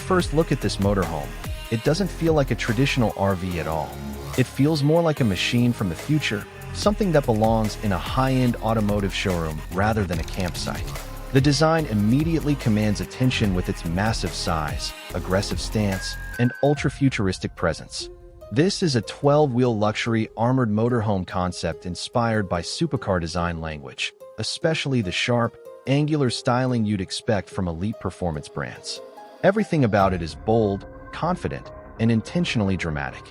first look at this motorhome, it doesn't feel like a traditional RV at all. It feels more like a machine from the future, something that belongs in a high-end automotive showroom rather than a campsite. The design immediately commands attention with its massive size, aggressive stance, and ultra-futuristic presence. This is a 12-wheel luxury armored motorhome concept inspired by supercar design language, especially the sharp, angular styling you'd expect from elite performance brands. Everything about it is bold, confident, and intentionally dramatic.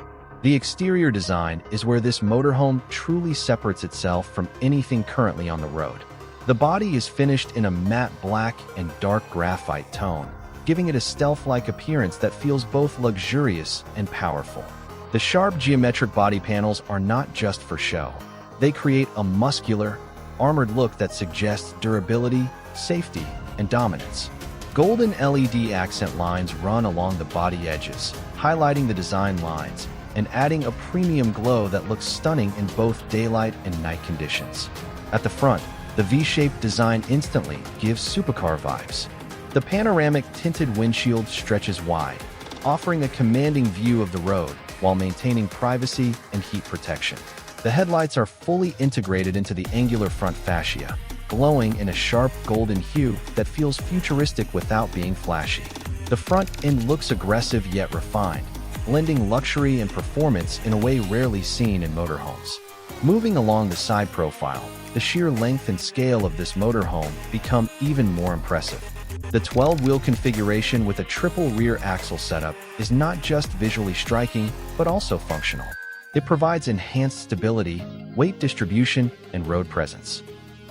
The exterior design is where this motorhome truly separates itself from anything currently on the road. The body is finished in a matte black and dark graphite tone, giving it a stealth-like appearance that feels both luxurious and powerful. The sharp geometric body panels are not just for show. They create a muscular, armored look that suggests durability, safety, and dominance. Golden LED accent lines run along the body edges, highlighting the design lines and adding a premium glow that looks stunning in both daylight and night conditions. At the front, the V-shaped design instantly gives supercar vibes. The panoramic tinted windshield stretches wide, offering a commanding view of the road while maintaining privacy and heat protection. The headlights are fully integrated into the angular front fascia, glowing in a sharp golden hue that feels futuristic without being flashy. The front end looks aggressive yet refined, blending luxury and performance in a way rarely seen in motorhomes. Moving along the side profile, the sheer length and scale of this motorhome become even more impressive. The 12-wheel configuration with a triple rear axle setup is not just visually striking, but also functional. It provides enhanced stability, weight distribution, and road presence.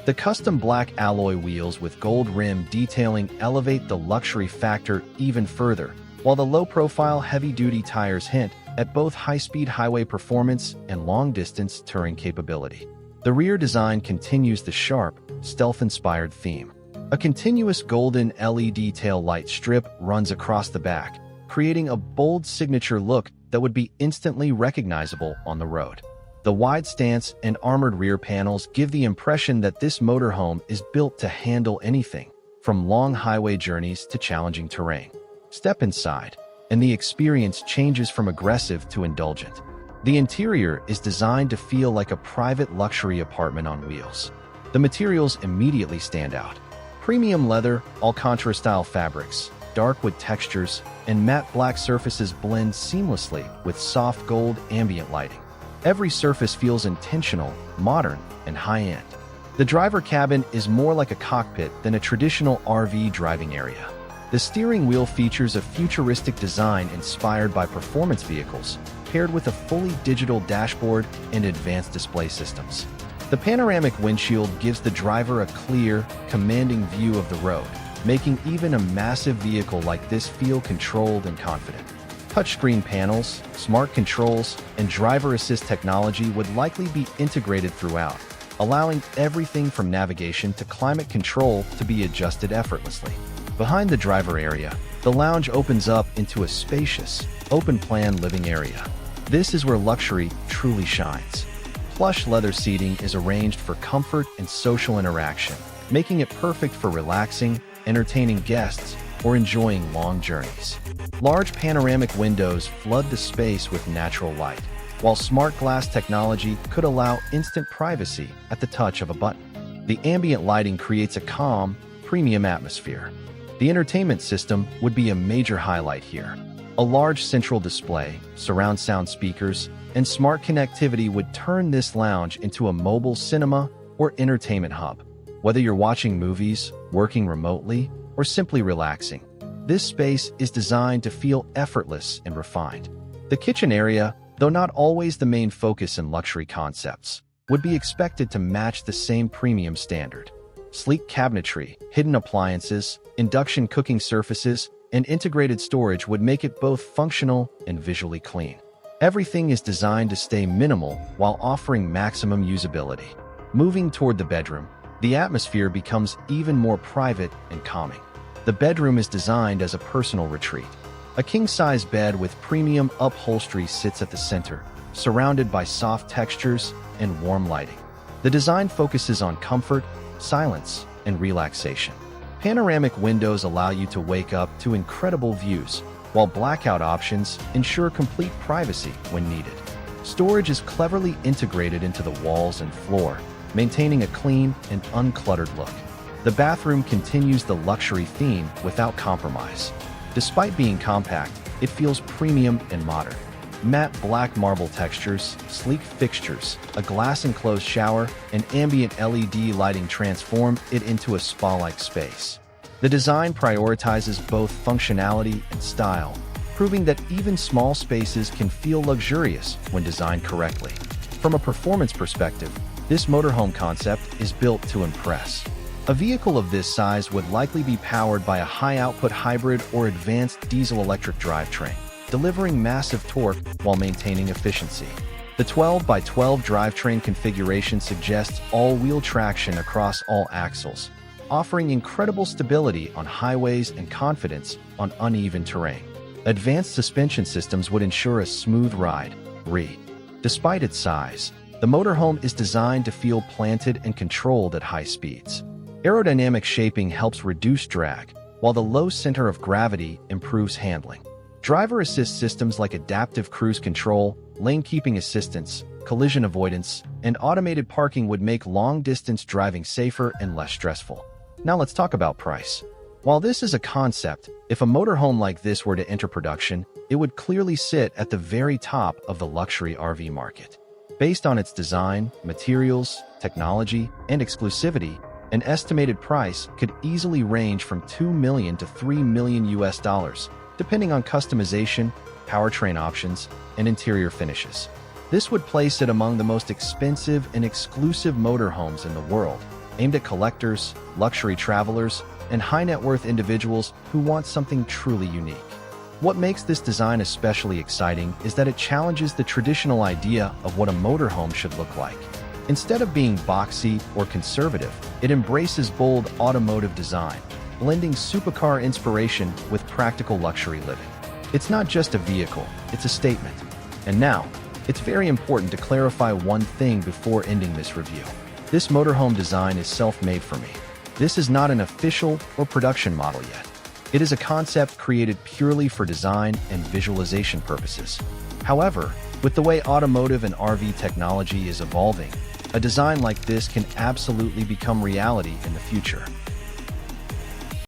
The custom black alloy wheels with gold rim detailing elevate the luxury factor even further, while the low-profile heavy-duty tires hint at both high-speed highway performance and long-distance touring capability. The rear design continues the sharp, stealth-inspired theme. A continuous golden LED tail light strip runs across the back, creating a bold signature look that would be instantly recognizable on the road. The wide stance and armored rear panels give the impression that this motorhome is built to handle anything, from long highway journeys to challenging terrain. Step inside, and the experience changes from aggressive to indulgent. The interior is designed to feel like a private luxury apartment on wheels. The materials immediately stand out. Premium leather, Alcantara-style fabrics, dark wood textures, and matte black surfaces blend seamlessly with soft gold ambient lighting. Every surface feels intentional, modern, and high-end. The driver cabin is more like a cockpit than a traditional RV driving area. The steering wheel features a futuristic design inspired by performance vehicles, paired with a fully digital dashboard and advanced display systems. The panoramic windshield gives the driver a clear, commanding view of the road, making even a massive vehicle like this feel controlled and confident. Touchscreen panels, smart controls, and driver assist technology would likely be integrated throughout, allowing everything from navigation to climate control to be adjusted effortlessly. Behind the driver area, the lounge opens up into a spacious, open-plan living area. This is where luxury truly shines. Plush leather seating is arranged for comfort and social interaction, making it perfect for relaxing, entertaining guests, or enjoying long journeys. Large panoramic windows flood the space with natural light, while smart glass technology could allow instant privacy at the touch of a button. The ambient lighting creates a calm, premium atmosphere. The entertainment system would be a major highlight here. A large central display, surround sound speakers, and smart connectivity would turn this lounge into a mobile cinema or entertainment hub. Whether you're watching movies, working remotely, or simply relaxing, this space is designed to feel effortless and refined. The kitchen area, though not always the main focus in luxury concepts, would be expected to match the same premium standard. Sleek cabinetry, hidden appliances, induction cooking surfaces, and integrated storage would make it both functional and visually clean. Everything is designed to stay minimal while offering maximum usability. Moving toward the bedroom, the atmosphere becomes even more private and calming. The bedroom is designed as a personal retreat. A king-size bed with premium upholstery sits at the center, surrounded by soft textures and warm lighting. The design focuses on comfort, silence, and relaxation. Panoramic windows allow you to wake up to incredible views, while blackout options ensure complete privacy when needed. Storage is cleverly integrated into the walls and floor, maintaining a clean and uncluttered look. The bathroom continues the luxury theme without compromise. Despite being compact, it feels premium and modern. Matte black marble textures, sleek fixtures, a glass-enclosed shower, and ambient LED lighting transform it into a spa-like space. The design prioritizes both functionality and style, proving that even small spaces can feel luxurious when designed correctly. From a performance perspective, this motorhome concept is built to impress. A vehicle of this size would likely be powered by a high-output hybrid or advanced diesel-electric drivetrain, delivering massive torque while maintaining efficiency. The 12x12 drivetrain configuration suggests all-wheel traction across all axles, offering incredible stability on highways and confidence on uneven terrain. Advanced suspension systems would ensure a smooth ride. Despite its size, the motorhome is designed to feel planted and controlled at high speeds. Aerodynamic shaping helps reduce drag, while the low center of gravity improves handling. Driver assist systems like adaptive cruise control, lane keeping assistance, collision avoidance, and automated parking would make long-distance driving safer and less stressful. Now let's talk about price. While this is a concept, if a motorhome like this were to enter production, it would clearly sit at the very top of the luxury RV market. Based on its design, materials, technology, and exclusivity, an estimated price could easily range from $2 million to $3 million US, depending on customization, powertrain options, and interior finishes. This would place it among the most expensive and exclusive motorhomes in the world, aimed at collectors, luxury travelers, and high-net-worth individuals who want something truly unique. What makes this design especially exciting is that it challenges the traditional idea of what a motorhome should look like. Instead of being boxy or conservative, it embraces bold automotive design, blending supercar inspiration with practical luxury living. It's not just a vehicle, it's a statement. And now, it's very important to clarify one thing before ending this review. This motorhome design is self-made for me. This is not an official or production model yet. It is a concept created purely for design and visualization purposes. However, with the way automotive and RV technology is evolving, a design like this can absolutely become reality in the future.